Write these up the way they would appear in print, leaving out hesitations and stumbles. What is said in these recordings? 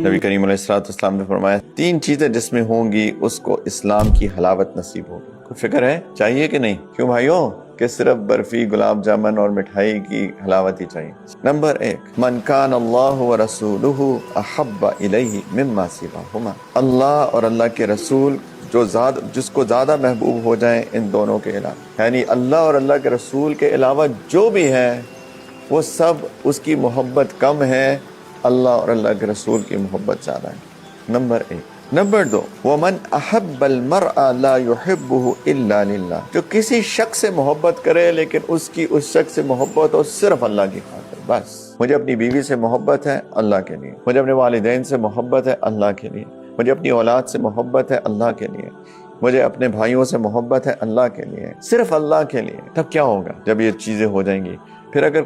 نبی کریم علیہ السلام نے فرمایا 3 چیزیں جس میں ہوں گی اس کو اسلام کی حلاوت نصیب ہوگی۔ کوئی فکر ہے چاہیے کہ نہیں؟ کیوں بھائیوں؟ کہ صرف برفی، گلاب جامن اور مٹھائی کی حلاوت ہی چاہیے۔ نمبر 1، من کان اللہ ورسولہ احب الیہ مما سواہما، اللہ اور اللہ کے رسول جس کو زیادہ محبوب ہو جائیں ان دونوں کے علاوہ، یعنی اللہ اور اللہ کے رسول کے علاوہ جو بھی ہے وہ سب اس کی محبت کم ہے، اللہ اور اللہ کے رسول کی محبت زیادہ ہے۔ نمبر 1۔ نمبر 2، وَمَنْ أَحَبَّ الْمَرْءَ لَا يُحِبُّهُ إِلَّا لِلَّهِ، جو کسی شخص سے محبت کرے لیکن اس شخص سے محبت ہو صرف اللہ کی خاطر، بس مجھے اپنی بیوی سے محبت ہے اللہ کے لیے، مجھے اپنے والدین سے محبت ہے اللہ کے لیے، مجھے اپنی اولاد سے محبت ہے اللہ کے لیے، مجھے اپنے بھائیوں سے محبت ہے اللہ کے لیے، صرف اللہ کے لیے۔ تب کیا ہوگا جب یہ چیزیں ہو جائیں گی؟ پھر اگر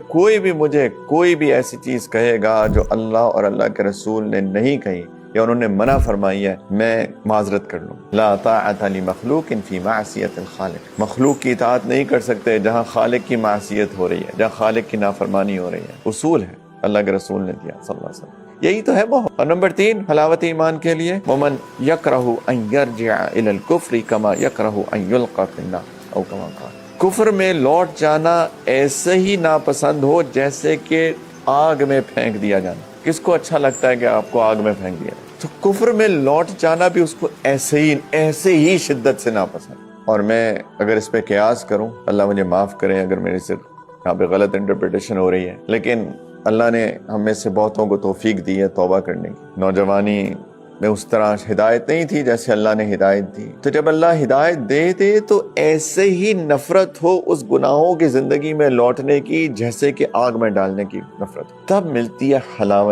کوئی بھی ایسی چیز کہے گا جو اللہ اور اللہ کے رسول نے نہیں کہی یا انہوں نے منع فرمائی ہے، میں معذرت کر لوں۔ لا طاعۃ لمخلوق فی معصیۃ الخالق، مخلوق کی اطاعت نہیں کر سکتے جہاں خالق کی معصیت ہو رہی ہے، جہاں خالق کی نافرمانی ہو رہی ہے۔ اصول ہے اللہ کے رسول نے دیا صلی اللہ علیہ وسلم، یہی تو ہے محبت۔ اور نمبر 3 حلاوت ایمان کے لیے، ومن یکرہ ان یرجع الی الکفر کما یکرہ ان یلقى فی النار او کما قال، کفر میں لوٹ جانا ایسے ہی ناپسند ہو جیسے کہ آگ میں پھینک دیا جانا۔ کس کو اچھا لگتا ہے کہ آپ کو آگ میں پھینک دیا جائے؟ تو کفر میں لوٹ جانا بھی اس کو ایسے ہی شدت سے ناپسند۔ اور میں اگر اس پہ قیاس کروں، اللہ مجھے معاف کرے اگر میرے سے یہاں پہ غلط انٹرپریٹیشن ہو رہی ہے، لیکن اللہ نے ہم میں سے بہتوں کو توفیق دی ہے توبہ کرنے کی۔ نوجوانی میں اس طرح ہدایت نہیں تھی جیسے اللہ نے ہدایت دی، تو جب اللہ ہدایت دے تو ایسے ہی نفرت ہو اس گناہوں کی زندگی میں لوٹنے کی جیسے کہ آگ میں ڈالنے کی نفرت، تب ملتی ہے حلاوت۔